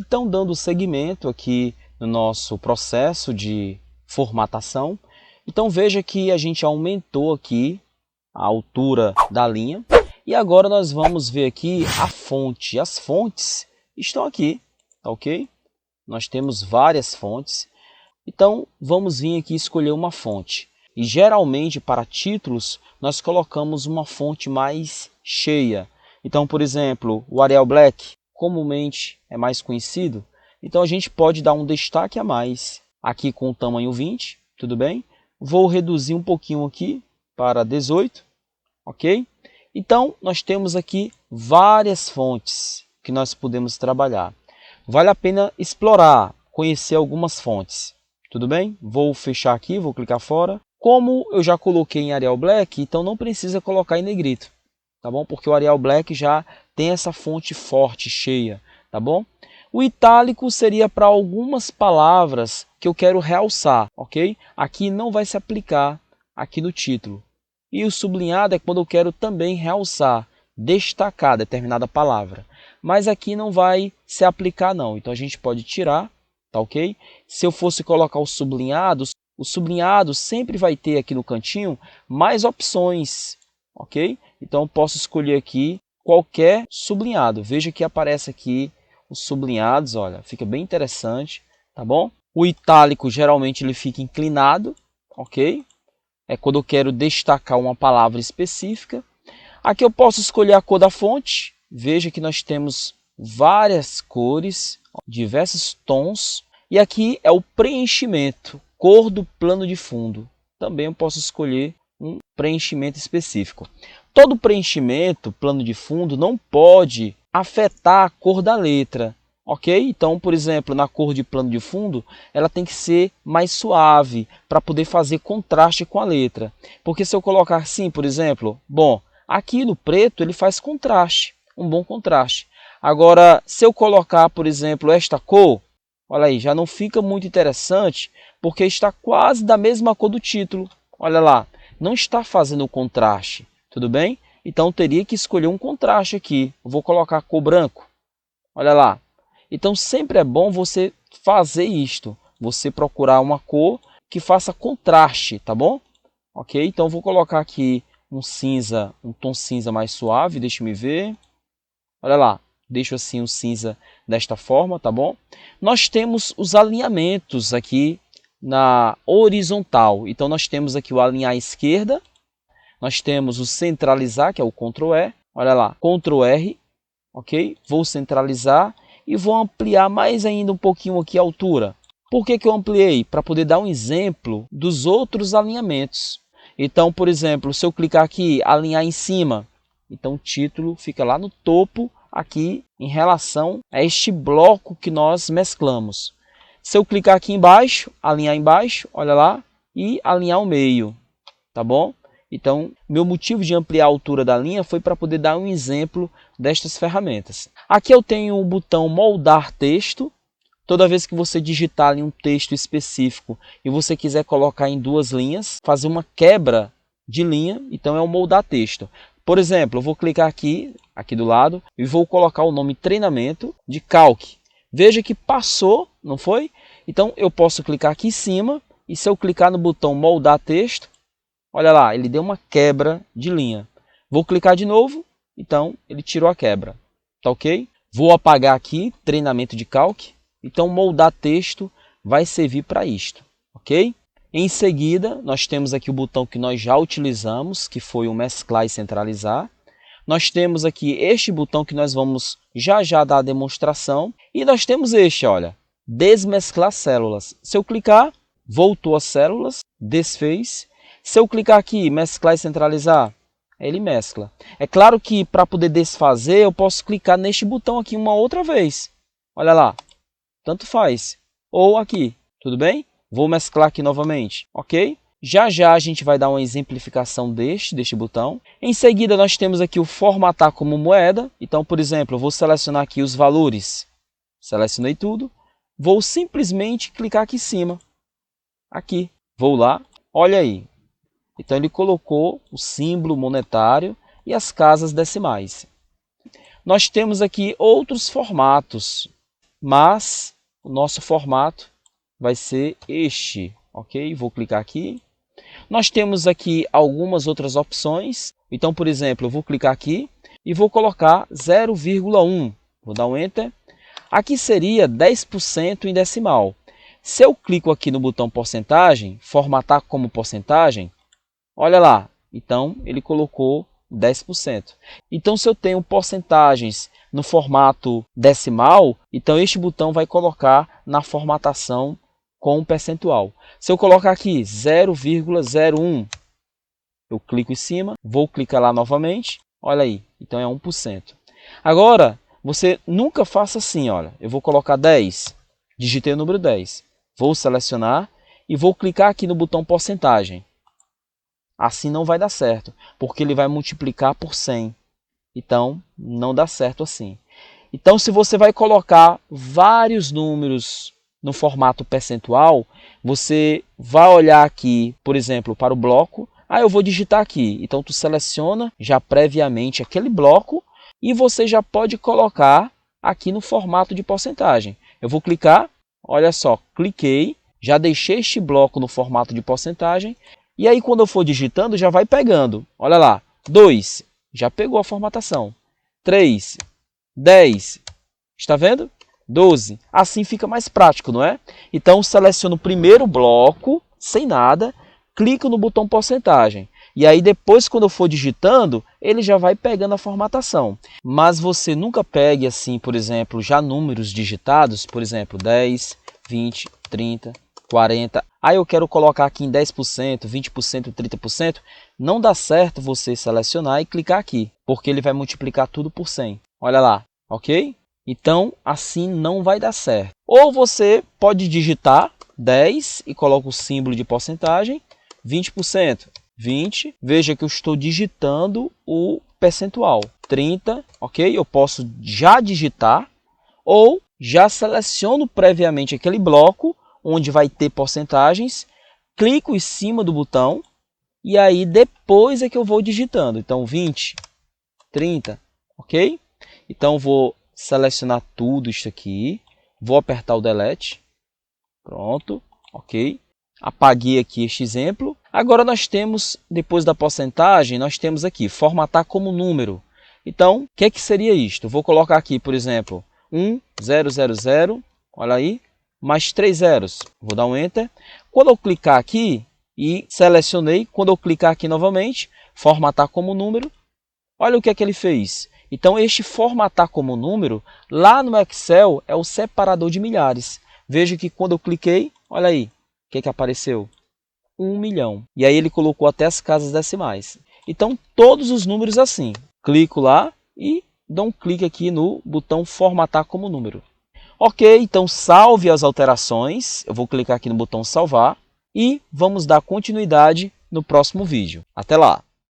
Então, dando seguimento aqui no nosso processo de formatação, então veja que a gente aumentou aqui a altura da linha e agora nós vamos ver aqui a fonte. As fontes estão aqui, tá ok? Nós temos várias fontes, então vamos vir aqui escolher uma fonte. E geralmente para títulos nós colocamos uma fonte mais cheia. Então, por exemplo, o Arial Black comumente é mais conhecido, então a gente pode dar um destaque a mais aqui com o tamanho 20, tudo bem? Vou reduzir um pouquinho aqui para 18, ok? Então nós temos aqui várias fontes que nós podemos trabalhar. Vale a pena explorar, conhecer algumas fontes, tudo bem? Vou fechar aqui, vou clicar fora. Como eu já coloquei em Arial Black, então não precisa colocar em negrito, tá bom? Porque o Arial Black já tem essa fonte forte, cheia, tá bom? O itálico seria para algumas palavras que eu quero realçar, ok? Aqui não vai se aplicar aqui no título. E o sublinhado é quando eu quero também realçar, destacar determinada palavra. Mas aqui não vai se aplicar não, então a gente pode tirar, tá ok? Se eu fosse colocar o sublinhado sempre vai ter aqui no cantinho mais opções, ok? Então eu posso escolher aqui qualquer sublinhado. Veja que aparece aqui os sublinhados, olha, fica bem interessante, tá bom? O itálico geralmente ele fica inclinado, ok? É quando eu quero destacar uma palavra específica. Aqui eu posso escolher a cor da fonte. Veja que nós temos várias cores, diversos tons. E aqui é o preenchimento, cor do plano de fundo. Também eu posso escolher um preenchimento específico. Todo preenchimento, plano de fundo, não pode afetar a cor da letra, ok? Então, por exemplo, na cor de plano de fundo, ela tem que ser mais suave para poder fazer contraste com a letra. Porque se eu colocar assim, por exemplo, bom, aqui no preto ele faz contraste, um bom contraste. Agora, se eu colocar, por exemplo, esta cor, olha aí, já não fica muito interessante, porque está quase da mesma cor do título. Olha lá, não está fazendo o contraste, tudo bem? Então, teria que escolher um contraste aqui. Eu vou colocar cor branco. Olha lá. Então, sempre é bom você fazer isto. Você procurar uma cor que faça contraste, tá bom? Ok? Então, eu vou colocar aqui um cinza, um tom cinza mais suave. Deixa-me ver. Olha lá. Deixo assim o cinza desta forma, tá bom? Nós temos os alinhamentos aqui na horizontal. Então, nós temos aqui o alinhar à esquerda. Nós temos o centralizar, que é o Ctrl E. Olha lá, Ctrl R, ok? Vou centralizar e vou ampliar mais ainda um pouquinho aqui a altura. Por que eu ampliei? Para poder dar um exemplo dos outros alinhamentos. Então, por exemplo, se eu clicar aqui, alinhar em cima, então o título fica lá no topo, aqui em relação a este bloco que nós mesclamos. Se eu clicar aqui embaixo, alinhar embaixo, olha lá, e alinhar o meio, tá bom? Então, meu motivo de ampliar a altura da linha foi para poder dar um exemplo destas ferramentas. Aqui eu tenho o botão moldar texto. Toda vez que você digitar ali um texto específico e você quiser colocar em duas linhas, fazer uma quebra de linha, então é o moldar texto. Por exemplo, eu vou clicar aqui do lado, e vou colocar o nome treinamento de Calc. Veja que passou, não foi? Então eu posso clicar aqui em cima, e se eu clicar no botão moldar texto, olha lá, ele deu uma quebra de linha. Vou clicar de novo, então ele tirou a quebra. Tá ok? Vou apagar aqui, treinamento de Calc. Então, moldar texto vai servir para isto, ok? Em seguida, nós temos aqui o botão que nós já utilizamos, que foi o mesclar e centralizar. Nós temos aqui este botão que nós vamos já dar a demonstração. E nós temos este, olha, desmesclar células. Se eu clicar, voltou as células, desfez. Se eu clicar aqui, mesclar e centralizar, ele mescla. É claro que para poder desfazer, eu posso clicar neste botão aqui uma outra vez. Olha lá, tanto faz. Ou aqui, tudo bem? Vou mesclar aqui novamente, ok? Já a gente vai dar uma exemplificação deste botão. Em seguida, nós temos aqui o formatar como moeda. Então, por exemplo, eu vou selecionar aqui os valores. Selecionei tudo. Vou simplesmente clicar aqui em cima. Aqui. Vou lá. Olha aí. Então, ele colocou o símbolo monetário e as casas decimais. Nós temos aqui outros formatos. mas o nosso formato vai ser este, ok? Vou clicar aqui. Nós temos aqui algumas outras opções. Então, por exemplo, eu vou clicar aqui e vou colocar 0,1. Vou dar um Enter. Aqui seria 10% em decimal. Se eu clico aqui no botão porcentagem, formatar como porcentagem, olha lá, então ele colocou 10%. Então, se eu tenho porcentagens no formato decimal, então este botão vai colocar na formatação com percentual. Se eu colocar aqui 0,01, eu clico em cima, vou clicar lá novamente, olha aí, então é 1%. Agora, você nunca faça assim, olha, eu vou colocar 10, digitei o número 10, vou selecionar e vou clicar aqui no botão porcentagem. Assim não vai dar certo, porque ele vai multiplicar por 100. Então, não dá certo assim. Então, se você vai colocar vários números no formato percentual, você vai olhar aqui, por exemplo, para o bloco. Eu vou digitar aqui. Então, tu seleciona já previamente aquele bloco e você já pode colocar aqui no formato de porcentagem. Eu vou clicar, olha só, cliquei, já deixei este bloco no formato de porcentagem. E aí, quando eu for digitando, já vai pegando. Olha lá, 2, já pegou a formatação. 3, 10, está vendo? 12. Assim fica mais prático, não é? Então, seleciono o primeiro bloco, sem nada, clico no botão porcentagem. E aí, depois, quando eu for digitando, ele já vai pegando a formatação. Mas você nunca pegue, assim, por exemplo, já números digitados, por exemplo, 10, 20, 30, 40. Eu quero colocar aqui em 10%, 20%, 30%. Não dá certo você selecionar e clicar aqui, porque ele vai multiplicar tudo por 100. Olha lá, ok? Então, assim não vai dar certo. Ou você pode digitar 10 e coloca o símbolo de porcentagem, 20%, 20. Veja que eu estou digitando o percentual. 30, ok? Eu posso já digitar ou já seleciono previamente aquele bloco onde vai ter porcentagens, clico em cima do botão e aí depois é que eu vou digitando. Então, 20, 30, ok? Então, vou selecionar tudo isso aqui, vou apertar o Delete, pronto, ok? Apaguei aqui este exemplo. Agora nós temos, depois da porcentagem, nós temos aqui, formatar como número. Então, o que seria isto? Vou colocar aqui, por exemplo, 1000, olha aí, mais 3 zeros. Vou dar um Enter. Quando eu clicar aqui e selecionei, quando eu clicar aqui novamente, formatar como número, olha o que é que ele fez. Então, este formatar como número, lá no Excel, é o separador de milhares. Veja que quando eu cliquei, olha aí, o que é que apareceu? 1 milhão. E aí ele colocou até as casas decimais. Então, todos os números assim. Clico lá e dou um clique aqui no botão formatar como número. Ok, então salve as alterações. Eu vou clicar aqui no botão salvar e vamos dar continuidade no próximo vídeo. Até lá!